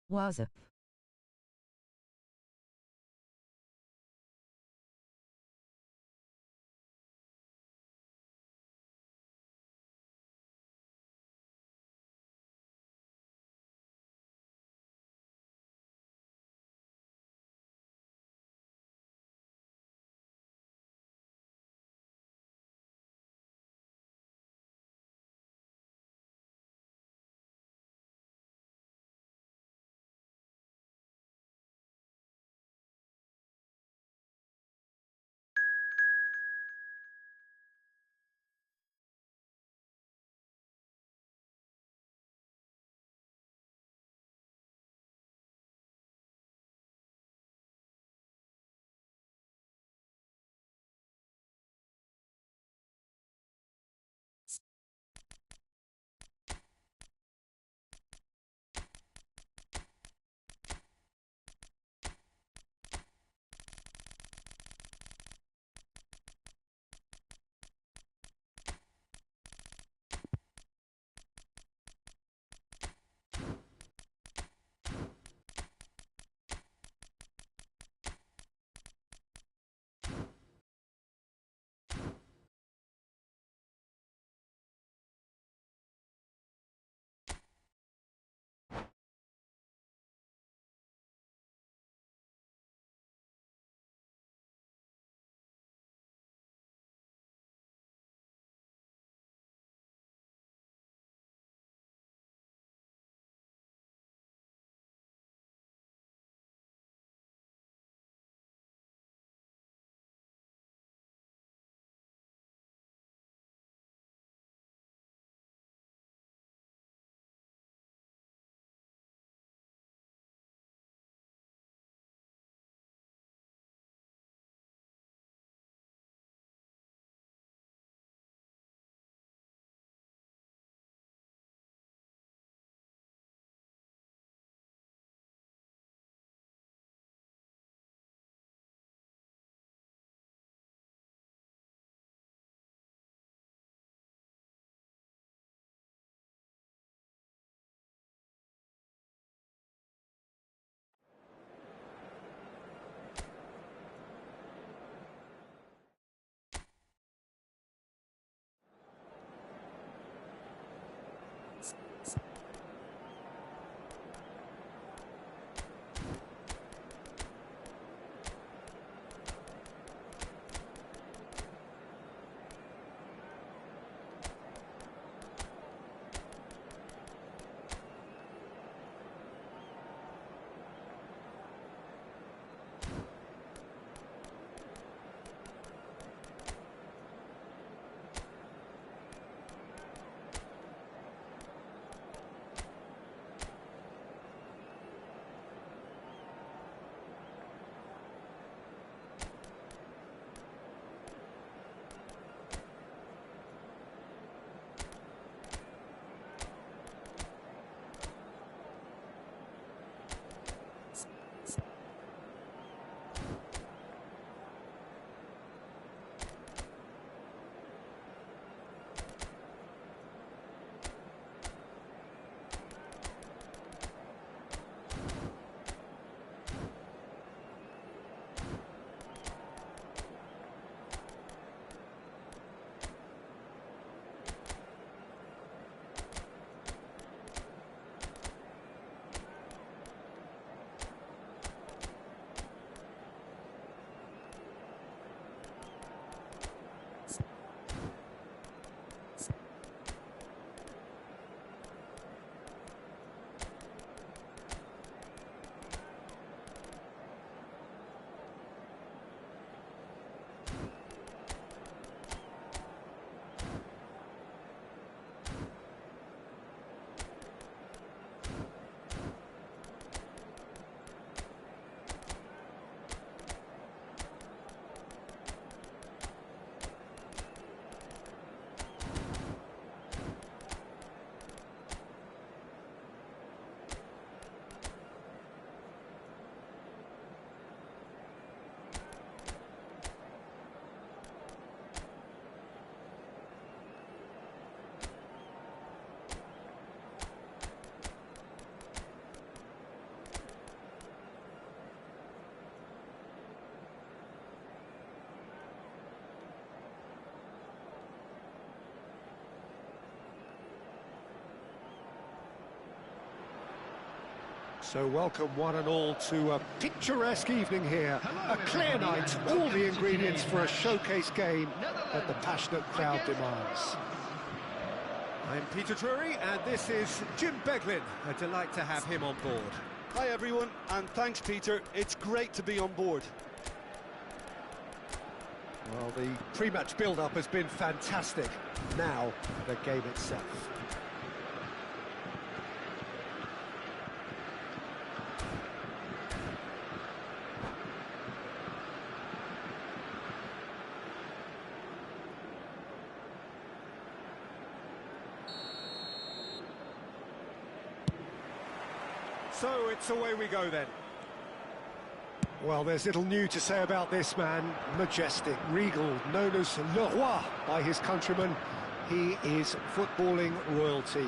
واظب. So welcome one and all to a picturesque evening here. A clear night, all the ingredients for a showcase game that the passionate crowd demands. I'm Peter Drury and this is Jim Beglin. A delight to have him on board. Hi everyone, and thanks Peter, it's great to be on board. Well, the pre-match build-up has been fantastic. Now, the game itself. So it's away we go then. Well, there's little new to say about this man. Majestic, regal, known as Le Roi by his countrymen. He is footballing royalty.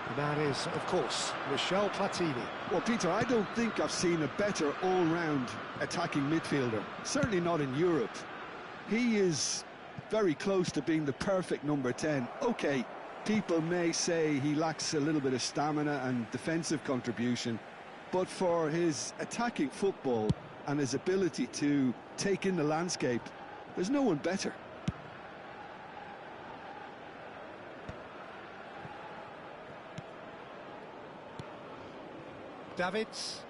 The man is, of course, Michel Platini. Well, Peter, I don't think I've seen a better all-round attacking midfielder. Certainly not in Europe. He is very close to being the perfect number 10. OK, people may say he lacks a little bit of stamina and defensive contribution, but for his attacking football and his ability to take in the landscape, there's no one better. Davids.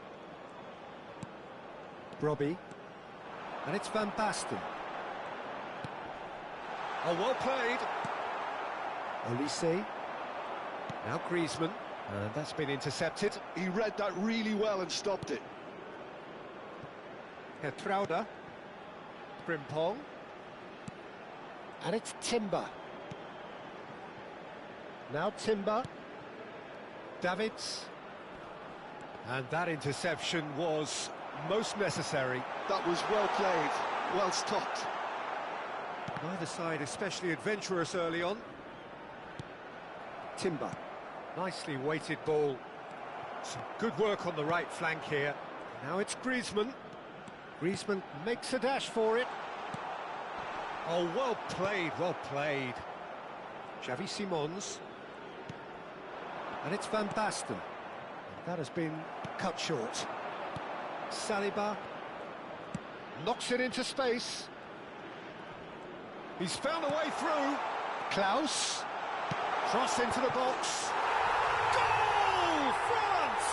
Robbie. And it's Van Basten. Oh, well played. Olise. Now Griezmann. And that's been intercepted. He read that really well and stopped it. Hertrauda. Frimpong. And it's Timber. Now Timber. Davids. And that interception was most necessary. That was well played, well stopped. Neither side especially adventurous early on. Timber. Nicely weighted ball. Some good work on the right flank here. Now it's Griezmann. Griezmann makes a dash for it. Oh, well played, well played. Xavi Simons. And it's Van Basten. That has been cut short. Saliba knocks it into space. He's found a way through. Klaus. Cross into the box. Goal! France!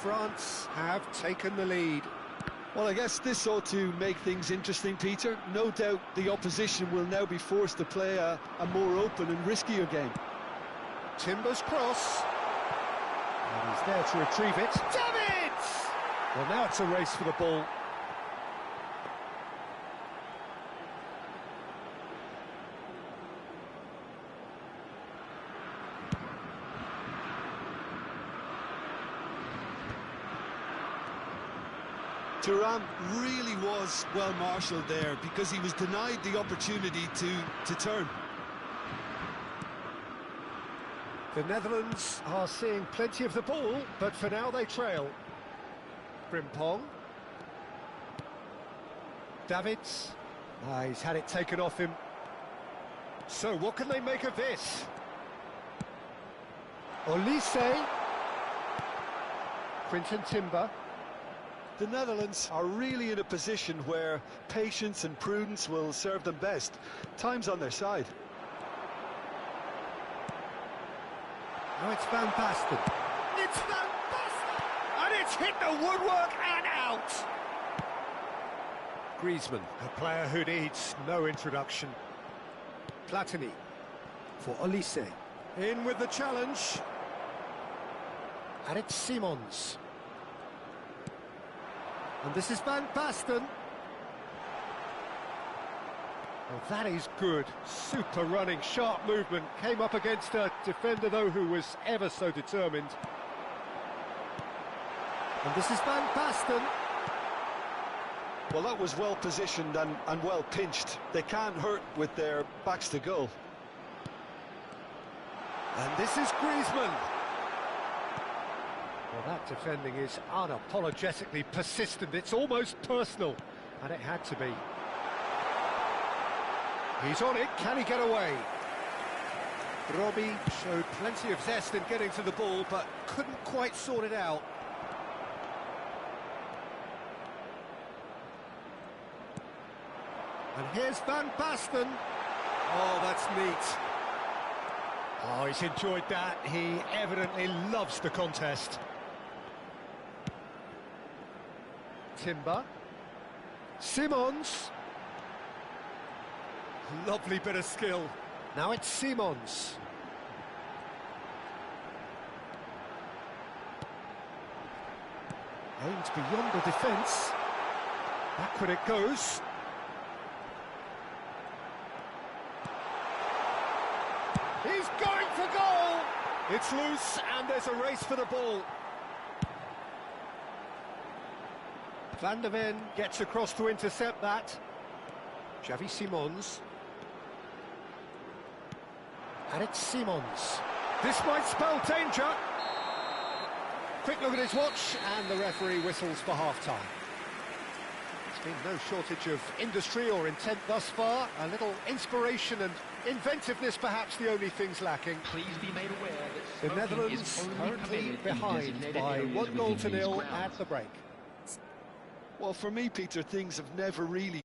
France have taken the lead. Well, I guess this ought to make things interesting, Peter. No doubt the opposition will now be forced to play a more open and riskier game. Timber's cross. And he's there to retrieve it. Davids! Well, now it's a race for the ball. Thuram really was well marshalled there because he was denied the opportunity to turn. The Netherlands are seeing plenty of the ball, but for now they trail. Frimpong. Davids. He's had it taken off him. So what can they make of this? Olise. Quinton Timber. The Netherlands are really in a position where patience and prudence will serve them best. Time's on their side. Now it's Van Basten. It's Van Basten! And it's hit the woodwork and out! Griezmann, a player who needs no introduction. Platini for Olise. In with the challenge. And it's Simons. And this is Van Basten. Well, that is good. Super running, sharp movement. Came up against a defender, though, who was ever so determined. And this is Van Basten. Well, that was well positioned and well pinched. They can't hurt with their backs to goal. And this is Griezmann. Well, that defending is unapologetically persistent. It's almost personal. And it had to be. He's on it, can he get away? Robbie showed plenty of zest in getting to the ball, but couldn't quite sort it out. And here's Van Basten. Oh, that's neat. Oh, he's enjoyed that. He evidently loves the contest. Timber. Simons. Lovely bit of skill. Now it's Simons. Aimed beyond the defence. Backward it goes. He's going for goal! It's loose and there's a race for the ball. Van der Ven gets across to intercept that. Xavi Simons. And it's Simons. This might spell danger. Quick look at his watch, and the referee whistles for half-time. There's been no shortage of industry or intent thus far. A little inspiration and inventiveness, perhaps the only things lacking. Please be made aware that the Netherlands currently behind by 1-0 at the break. Well, for me, Peter, things have never really...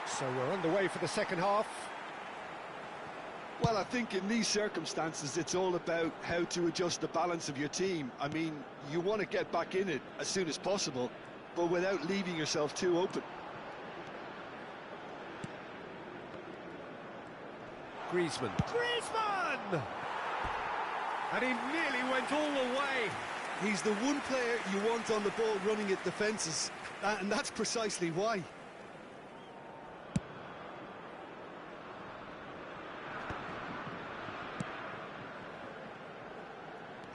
So we're underway for the second half. Well, I think in these circumstances, it's all about how to adjust the balance of your team. I mean, you want to get back in it as soon as possible, but without leaving yourself too open. Griezmann. Griezmann! And he nearly went all the way. He's the one player you want on the ball running at defences, and that's precisely why.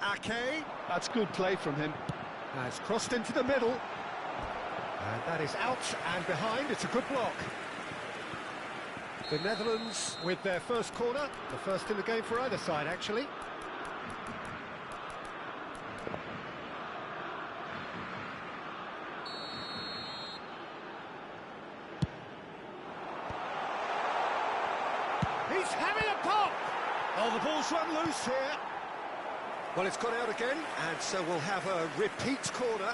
Ake. That's good play from him. Has crossed into the middle. And that is out and behind. It's a good block. The Netherlands with their first corner. The first in the game for either side, actually. He's having a pop! Oh, the ball's run loose here. Well, it's gone out again, and so we'll have a repeat corner.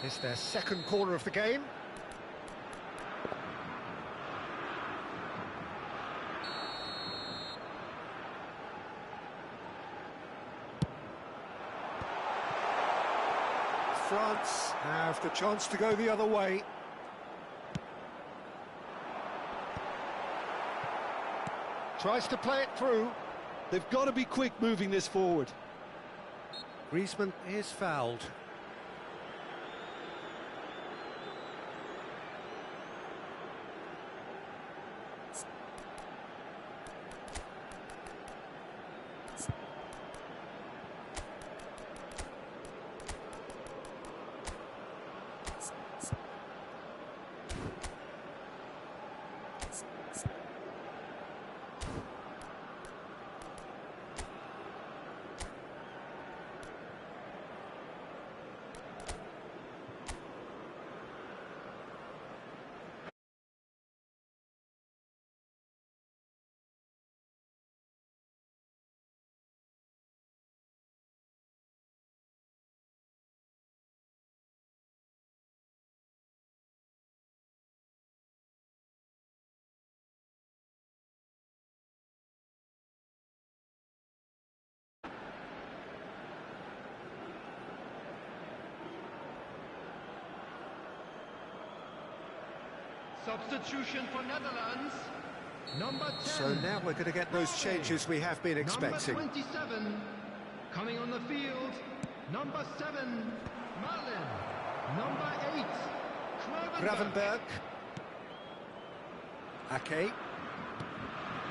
It's their second corner of the game. France have the chance to go the other way. Tries to play it through. They've got to be quick moving this forward. Griezmann is fouled. Substitution for Netherlands. Number 10. So now we're going to get those changes we have been expecting. Number 27. Coming on the field. Number 7. Merlin. Number 8. Gravenberg. Ake.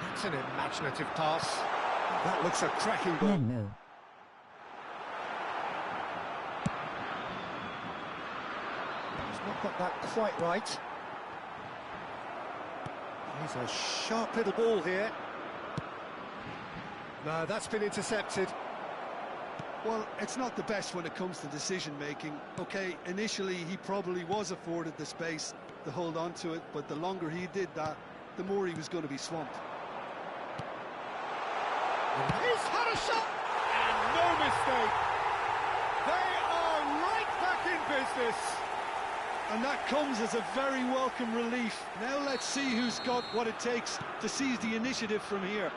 That's an imaginative pass. That looks a cracking ball. No. He's not got that quite right. He's a sharp little ball here. No, that's been intercepted. Well, it's not the best when it comes to decision-making. OK, initially he probably was afforded the space to hold on to it, but the longer he did that, the more he was going to be swamped. He's had a shot! And no mistake! They are right back in business! And that comes as a very welcome relief. Now let's see who's got what it takes to seize the initiative from here.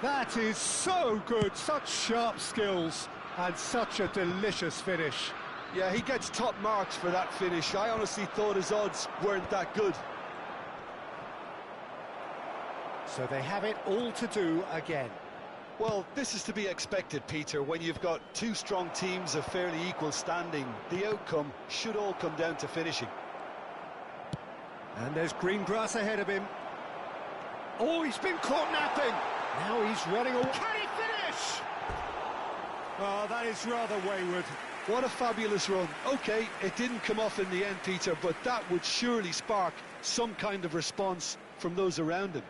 That is so good, such sharp skills, and such a delicious finish. Yeah, he gets top marks for that finish. I honestly thought his odds weren't that good. So they have it all to do again. Well, this is to be expected, Peter. When you've got two strong teams of fairly equal standing, the outcome should all come down to finishing. And there's green grass ahead of him. Oh, he's been caught napping. Now he's running away. Can he finish? Oh, that is rather wayward. What a fabulous run. OK, it didn't come off in the end, Peter, but that would surely spark some kind of response from those around him.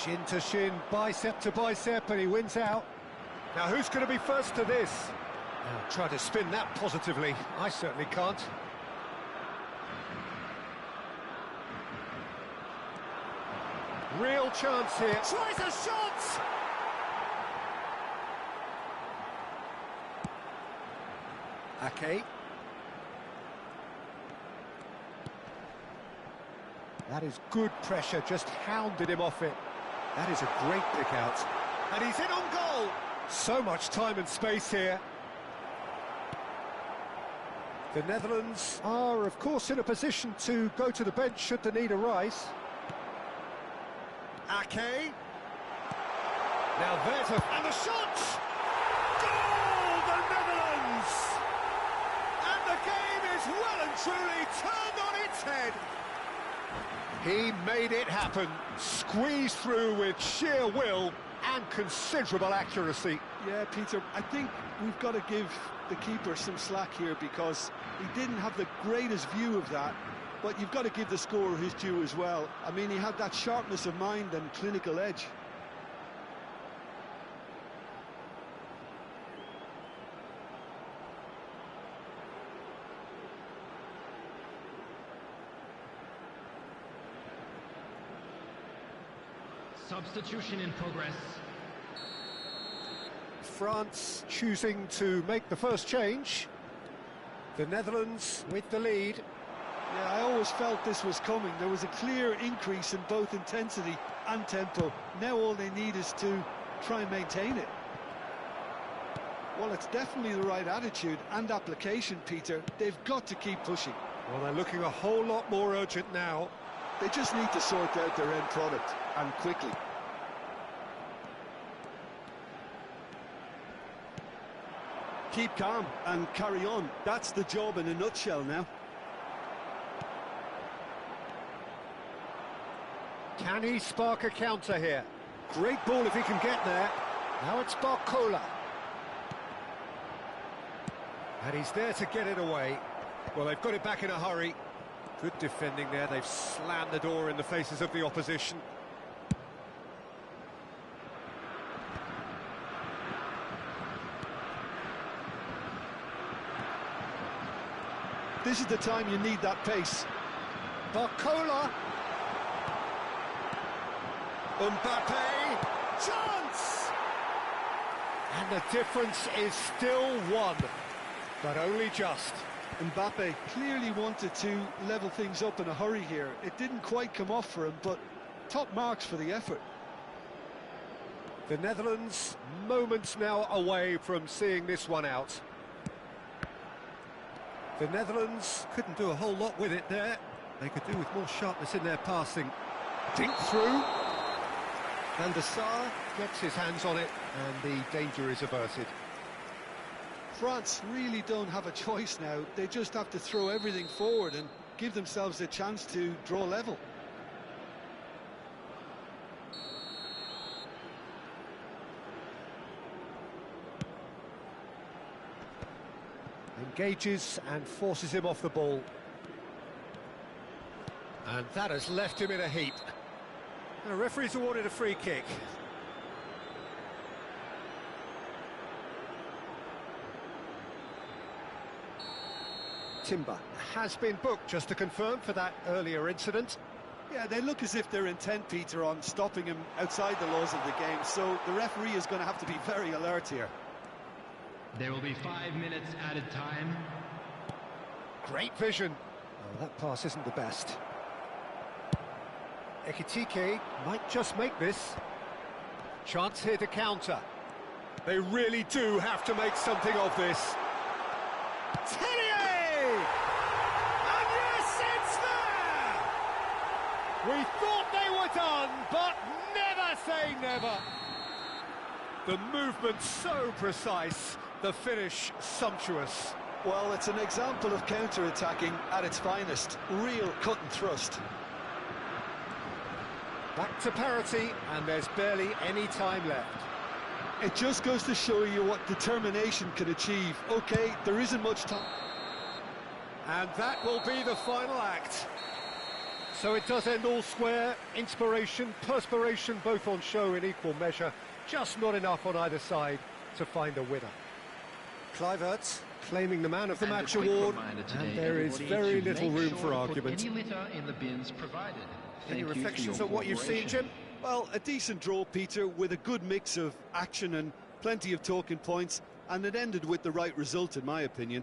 Shin to shin, bicep to bicep, and he wins out. Now, who's going to be first to this? I'll try to spin that positively. I certainly can't. Real chance here. Tries a shot! Ake. That is good pressure, just hounded him off it. That is a great pick out. And he's in on goal! So much time and space here. The Netherlands are, of course, in a position to go to the bench should the need arise. Ake. Now there's a... And the shot! Goal! The Netherlands! And the game is well and truly turned on its head. He made it happen, squeezed through with sheer will and considerable accuracy. Yeah, Peter, I think we've got to give the keeper some slack here because he didn't have the greatest view of that, but you've got to give the scorer his due as well. I mean, he had that sharpness of mind and clinical edge. Substitution in progress. France choosing to make the first change. The Netherlands with the lead. Yeah, I always felt this was coming. There was a clear increase in both intensity and tempo. Now all they need is to try and maintain it. Well, it's definitely the right attitude and application, Peter. They've got to keep pushing. Well, they're looking a whole lot more urgent now. They just need to sort out their end product, and quickly. Keep calm and carry on. That's the job in a nutshell now. Can he spark a counter here? Great ball if he can get there. Now it's Barcola. And he's there to get it away. Well, they've got it back in a hurry. Good defending there. They've slammed the door in the faces of the opposition. This is the time you need that pace. Barcola. Mbappe. Chance! And the difference is still one, but only just. Mbappe clearly wanted to level things up in a hurry here. It didn't quite come off for him, but top marks for the effort. The Netherlands moments now away from seeing this one out. The Netherlands couldn't do a whole lot with it there. They could do with more sharpness in their passing. Dink through. Van der Sar gets his hands on it, and the danger is averted. France really don't have a choice now. They just have to throw everything forward and give themselves a chance to draw level. Engages and forces him off the ball. And that has left him in a heap. The referee's awarded a free kick. Timber has been booked, just to confirm, for that earlier incident. Yeah, they look as if they're intent, Peter, on stopping him outside the laws of the game, so the referee is going to have to be very alert here. There will be 5 minutes added time. Great vision. Oh, that pass isn't the best. Ekitike might just make this. Chance here to counter. They really do have to make something of this. Tellier! And yes, it's there! We thought they were done, but never say never. The movement so precise, the finish sumptuous. Well, it's an example of counter-attacking at its finest. Real cut and thrust. Back to parity, and there's barely any time left. It just goes to show you what determination can achieve. OK, there isn't much time. And that will be the final act. So it does end all square. Inspiration, perspiration, both on show in equal measure. Just not enough on either side to find a winner. Kluivert claiming the Man of the Match award, and there is very little room for argument. Any litter in the bins provided. Any reflections on what you've seen, Jim? Well, a decent draw, Peter, with a good mix of action and plenty of talking points, and it ended with the right result, in my opinion.